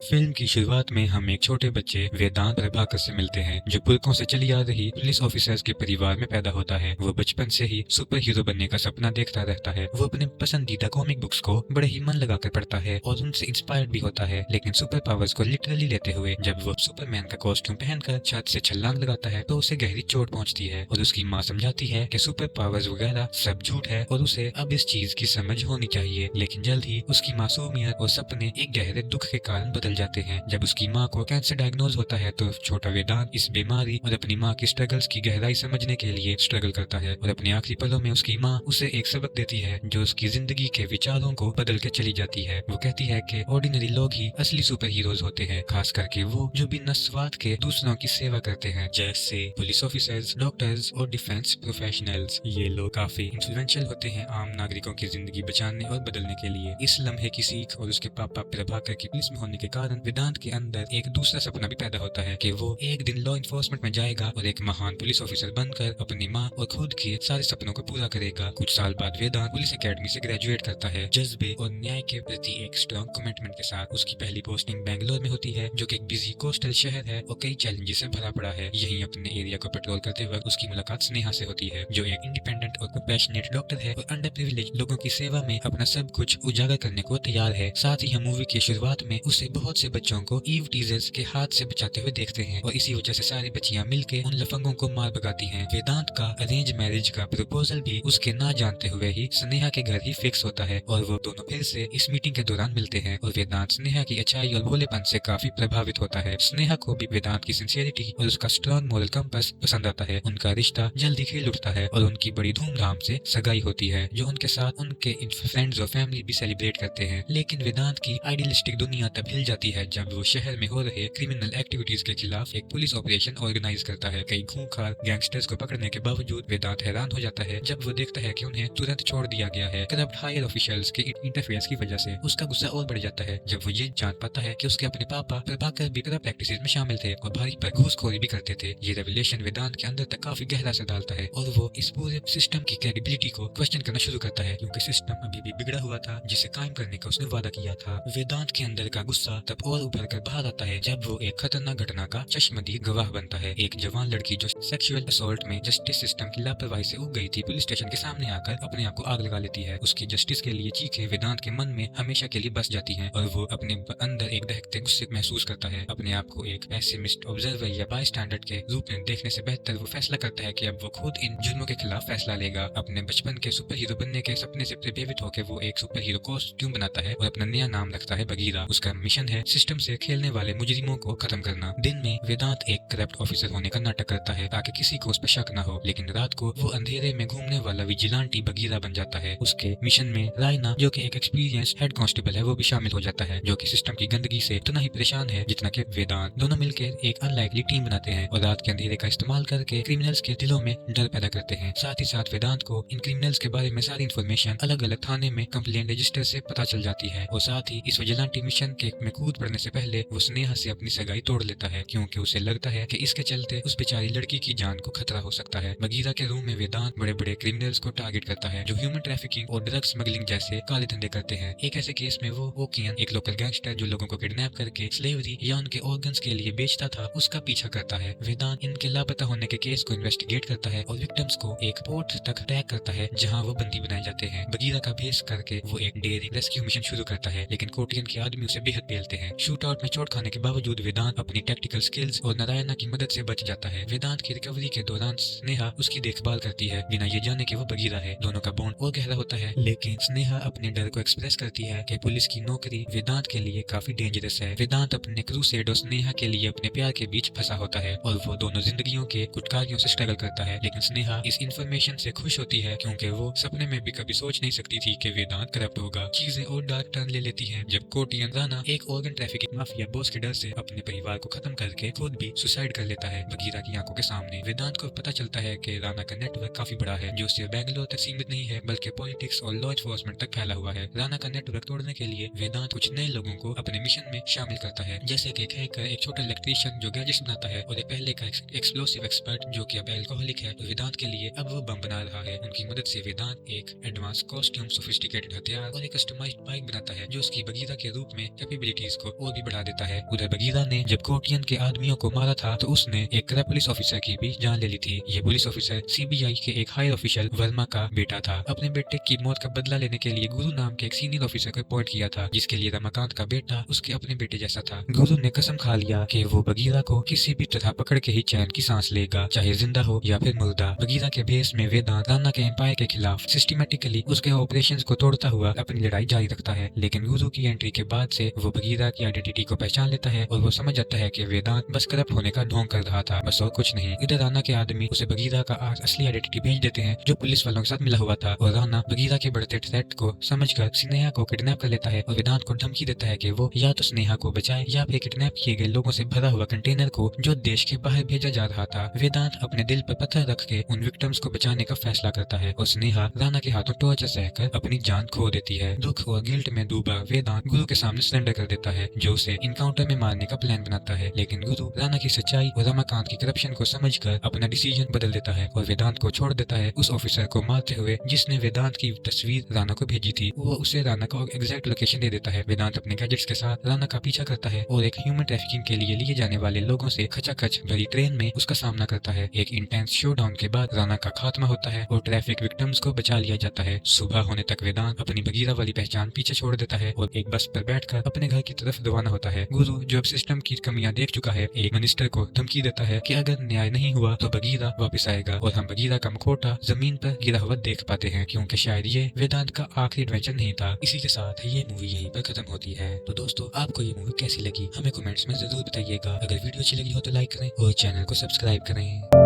Film की शुरुआत में हम एक छोटे बच्चे वेदांत प्रभाकर से मिलते हैं जो पुरखों से चली आ रही पुलिस ऑफिसर्स के परिवार में पैदा होता है। वो बचपन से ही सुपर हीरो बनने का सपना देखता रहता है। वो अपने पसंदीदा कॉमिक बुक्स को बड़े ही मन लगाकर पढ़ता है और उनसे इंस्पायर्ड भी होता है, लेकिन सुपर पावर्स को लिटरली लेते हुए जब वो सुपरमैन का कॉस्ट्यूम पहनकर छत से छलांग लगाता है तो उसे गहरी चोट पहुंचती है और उसकी माँ समझाती है कि सुपर पावर्स वगैरह सब झूठ है और उसे अब इस चीज की समझ होनी चाहिए। लेकिन जल्द ही उसकी मासूमियत और सपने एक गहरे दुख के कारण बदल जाते हैं। जब उसकी माँ को कैंसर डायग्नोज होता है तो छोटा वेदांत इस बीमारी और अपनी माँ की स्ट्रगल्स की गहराई समझने के लिए स्ट्रगल करता है और अपने आखिरी पलों में उसकी माँ उसे एक सबक देती है जो उसकी जिंदगी के विचारों को बदल के चली जाती है। वो कहती है कि ऑर्डिनरी लोग ही असली सुपर हीरोज होते हैं, खास करके वो जो बिना स्वार्थ के दूसरों की सेवा करते हैं, जैसे पुलिस ऑफिसर्स, डॉक्टर्स और डिफेंस प्रोफेशनल्स। ये लोग काफी इंफ्लुएंशियल होते हैं आम नागरिकों की जिंदगी बचाने और बदलने के लिए। इस लम्हे की सीख और उसके पापा प्रभाकर की पुलिस में होने के कारण वेदांत के अंदर एक दूसरा सपना भी पैदा होता है कि वो एक दिन लॉ इन्फोर्समेंट में जाएगा और एक महान पुलिस ऑफिसर बनकर अपनी माँ और खुद के सारे सपनों को पूरा करेगा। कुछ साल बाद वेदांत पुलिस एकेडमी से ग्रेजुएट करता है। जज्बे और न्याय के प्रति एक स्ट्रॉन्ग कमिटमेंट के साथ उसकी पहली पोस्टिंग बैंगलोर में होती है, जो कि एक बिजी कोस्टल शहर है और कई चैलेंजेस से भरा पड़ा है। यहीं अपने एरिया को पेट्रोल करते वक्त उसकी मुलाकात स्नेहा से होती है, जो एक इंडिपेंडेंट और कंपैशनेट डॉक्टर है और अंडर प्रिविलेज लोगों की सेवा में अपना सब कुछ उजागर करने को तैयार है। साथ ही हम मूवी की शुरुआत में उसे बहुत से बच्चों को ईव टीजर्स के हाथ से बचाते हुए देखते हैं और इसी वजह से सारी बच्चियां मिलकर उन लफंगों को मार भगाती हैं। वेदांत का अरेंज मैरिज का प्रपोजल भी उसके ना जानते हुए ही स्नेहा के घर ही फिक्स होता है और वो दोनों फिर से इस मीटिंग के दौरान मिलते हैं और वेदांत स्नेहा की अच्छाई और भोलेपन से काफी प्रभावित होता है। स्नेहा को भी वेदांत की सिंसियरिटी और उसका स्ट्रॉन्ग मोरल कंपास पसंद आता है। उनका रिश्ता जल्दी खिल उठता है और उनकी बड़ी धूमधाम से सगाई होती है, जो उनके साथ उनके फ्रेंड्स और फैमिली भी सेलिब्रेट करते हैं। लेकिन वेदांत की आइडियलिस्टिक दुनिया तब हिल जाती है जब वो शहर में हो रहे क्रिमिनल एक्टिविटीज के खिलाफ एक पुलिस ऑपरेशन ऑर्गेनाइज करता है। कई खूंखार गैंगस्टर्स को पकड़ने के बावजूद वेदांत हैरान हो जाता है जब वो देखता है कि उन्हें तुरंत छोड़ दिया गया है करप्ट हायर ऑफिशियल्स के इंटरफेरेंस की वजह से। उसका गुस्सा और बढ़ जाता है जब वो ये जान पाता है कि उसके अपने पापा प्रभाकर भी करप्ट प्रैक्टिसेस में शामिल थे और भारी पर घूसखोरी भी करते थे। ये रेवलेशन वेदांत के अंदर तक काफी गहरा असर डालता है और वो इस पूरे सिस्टम की क्रेडिबिलिटी को क्वेश्चन करना शुरू करता है, क्योंकि सिस्टम अभी भी बिगड़ा हुआ था जिसे कायम करने का उसने वादा किया था। वेदांत के अंदर का गुस्सा तब और उभर कर बाहर आता है जब वो एक खतरनाक घटना का चश्मदीद गवाह बनता है। एक जवान लड़की जो सेक्सुअल असॉल्ट में जस्टिस सिस्टम की लापरवाही से उग गई थी, पुलिस स्टेशन के सामने आकर अपने आप को आग लगा लेती है। उसकी जस्टिस के लिए चीखें वेदांत के मन में हमेशा के लिए बस जाती हैं और वो अपने अंदर एक दहकते गुस्से महसूस करता है। अपने आप को एक पैसिमिस्ट ऑब्जर्वर या बाय स्टैंडर्ड के रूप में देखने से बेहतर वो फैसला करता है कि अब वो खुद इन जुर्मों के खिलाफ फैसला लेगा। अपने बचपन के सुपर हीरो बनने के सपने से प्रेरित होकर वो एक सुपर हीरो कॉस्ट्यूम बनाता है और अपना नया नाम रखता है बगीरा। उसका मिशन है सिस्टम से खेलने वाले मुजरिमों को खत्म करना। दिन में वेदांत एक करप्ट ऑफिसर होने का नाटक करता है ताकि किसी को उस पर शक न हो, लेकिन रात को वो अंधेरे में घूमने वाला विजिलेंटी बगीरा बन जाता है। उसके मिशन में रायना, जो कि एक एक्सपीरियंस्ड हेड कांस्टेबल है, वो भी शामिल हो जाता है, जो कि सिस्टम की गंदगी से उतना ही परेशान है जितना कि वेदांत। दोनों मिलकर एक अनलाइकली टीम बनाते हैं और रात के अंधेरे का इस्तेमाल करके क्रिमिनल्स के दिलों में डर पैदा करते हैं। साथ ही साथ वेदांत को इन क्रिमिनल्स के बारे में सारी इन्फॉर्मेशन अलग अलग थाने में कंप्लेंट रजिस्टर से पता चल जाती है और साथ ही इस विजिलेंटी मिशन के में कूद पड़ने से पहले वो स्नेहा से अपनी सगाई तोड़ लेता है, क्योंकि उसे लगता है कि इसके चलते उस बेचारी लड़की की जान को खतरा हो सकता है। बगीरा के रूम में वेदांत बड़े बड़े क्रिमिनल्स को टारगेट करता है जो ह्यूमन ट्रैफिकिंग और ड्रग स्मगलिंग जैसे काले धंधे करते हैं। एक ऐसे केस में वो ओकियन, एक लोकल गैंगस्टर जो लोगों को किडनैप करके स्लेवरी या उनके ऑर्गन्स के लिए बेचता था, उसका पीछा करता है। वेदांत इनके लापता होने के केस को इन्वेस्टिगेट करता है और विक्टिम्स को एक पोर्ट तक ट्रैक करता है जहां वो बंदी बनाए जाते हैं। बगीरा का भेस करके वो एक डेयरिंग रेस्क्यू मिशन शुरू करता है, लेकिन कोटियन के आदमी उसे बेहद पेलते हैं। शूट आउट में चोट खाने के बावजूद वेदांत अपनी टैक्टिकल स्किल्स और नारायणा की मदद से बच जाता है। वेदांत की रिकवरी के दौरान स्नेहा उसकी देखभाल करती है बिना ये जाने कि वो बगीरा है। दोनों का बॉन्ड और गहरा होता है, लेकिन स्नेहा अपने डर को एक्सप्रेस करती है कि पुलिस की नौकरी वेदांत के लिए काफी डेंजरस है। वेदांत अपने क्रूसेड और स्नेहा के लिए अपने प्यार के बीच फंसा होता है और वो दोनों जिंदगियों के कुटकारियों से स्ट्रगल करता है। लेकिन स्नेहा इस इंफॉर्मेशन से खुश होती है क्योंकि वो सपने में भी कभी सोच नहीं सकती थी कि वेदांत करप्ट होगा। चीजें और डार्क टर्न ले लेती हैं जब कोटियन राणा, एक ऑर्गन ट्रैफिकिंग माफिया बॉस के डर से अपने परिवार को खत्म करके खुद भी सुसाइड कर लेता है बगीरा की आंखों के सामने। वेदांत को पता चलता है कि राणा का नेटवर्क काफी बड़ा है जो सिर्फ बैंगलोर तक सीमित नहीं है बल्कि पॉलिटिक्स और लॉ एनफोर्समेंट तक फैला हुआ है। राणा का नेटवर्क तोड़ने के लिए वेदांत कुछ नए लोगों को अपने मिशन में शामिल करता है, जैसे कि एक हैकर, एक छोटा इलेक्ट्रीशियन जो गैजेट्स बनाता है और एक पहले का एक्सप्लोसिव एक्सपर्ट जो कि अब एल्कोहलिक है। वेदांत के लिए अब वो बम बना रहा है। उनकी मदद से वेदांत एक एडवांस कॉस्ट्यूम, सोफिस्टिकेटेड हथियार और एक कस्टमाइज्ड बाइक बनाता है जो उसकी बगीरा के रूप में कैपेबिलिटीज को और भी बढ़ा देता है। उधर बगीरा ने जब कोटियन के आदमियों को मारा था तो उसने एक क्रैप पुलिस ऑफिसर की भी जान ले ली थी। ये पुलिस ऑफिसर सीबीआई के एक हाई ऑफिशियल वर्मा का बेटा था। अपने बेटे की मौत का बदला लेने के लिए गुरु नाम के एक सीनियर ऑफिसर को अपॉइंट किया था, जिसके लिए रमाकांत का बेटा उसके अपने बेटे जैसा था। गुरु ने कसम खा लिया कि वो बगीरा को किसी भी तरह पकड़ के ही चैन की सांस लेगा, चाहे जिंदा हो या फिर मुर्दा। बगीरा के भेस में वेदांत राणा के एम्पायर के खिलाफ सिस्टमेटिकली उसके ऑपरेशंस को तोड़ता हुआ अपनी लड़ाई जारी रखता है। लेकिन गुरु की एंट्री के बाद से वो बगीरा की आइडेंटिटी को पहचान लेता है और वो समझ जाता है कि वेदांत बस करप्ट होने का ढोंग कर रहा था, बस और कुछ नहीं। इधर राणा के आदमी उसे बगीरा का असली आइडेंटिटी भेज देते हैं जो पुलिस वालों के साथ मिला हुआ था, और राणा बगीरा के बढ़ते थ्रेट को समझकर स्नेहा को किडनैप कर लेता है और वेदांत को धमकी देता है कि वो या तो स्नेहा को बचाए या फिर किडनैप किए गए लोगों से भरा हुआ कंटेनर को जो देश के बाहर भेजा जा रहा था। वेदांत अपने दिल पर पत्थर रख के उन विक्टिम्स को बचाने का फैसला करता है और स्नेहा राणा के हाथों टॉर्चर सहकर अपनी जान खो देती है। दुख और गिल्ट में डूबा वेदांत गुरु के सामने सरेंडर कर देता है, जो उसे इनकाउंटर में मारने का प्लान बनाता है। लेकिन गुरु राणा की सच्चाई और रमाकांत की करप्शन को समझकर अपना डिसीजन बदल देता है और वेदांत को छोड़ देता है उस ऑफिसर को मारते हुए जिसने वेदांत की तस्वीर राणा को भेजी थी। वो उसे राणा का एग्जैक्ट लोकेशन दे देता है। वेदांत अपने गैजेट्स के साथ राणा का पीछा करता है और एक ह्यूमन ट्रैफिकिंग के लिए लिए जाने वाले लोगों से खचाखच भरी ट्रेन में उसका सामना करता है। एक इंटेंस शोडाउन के बाद राणा का खात्मा होता है और ट्रैफिक विक्टिम्स को बचा लिया जाता है। सुबह होने तक वेदांत अपनी बगीरा वाली पहचान पीछे छोड़ देता है और एक बस पर बैठकर अपने घर की तरफ रवाना होता है। गुरु जो अब सिस्टम की कमियां देख चुका है, एक मिनिस्टर को धमकी देता है कि अगर न्याय नहीं हुआ तो बगीरा वापस आएगा और हम बगीरा का मुखौटा जमीन पर गिरा हुआ देख पाते हैं, क्योंकि शायद ये वेदांत का आखिरी एडवेंचर नहीं था। इसी के साथ ये मूवी यहीं पर खत्म होती है। तो दोस्तों, आपको ये मूवी कैसी लगी हमें कमेंट्स में जरूर बताइएगा। अगर वीडियो अच्छी लगी हो तो लाइक करें और चैनल को सब्सक्राइब करें।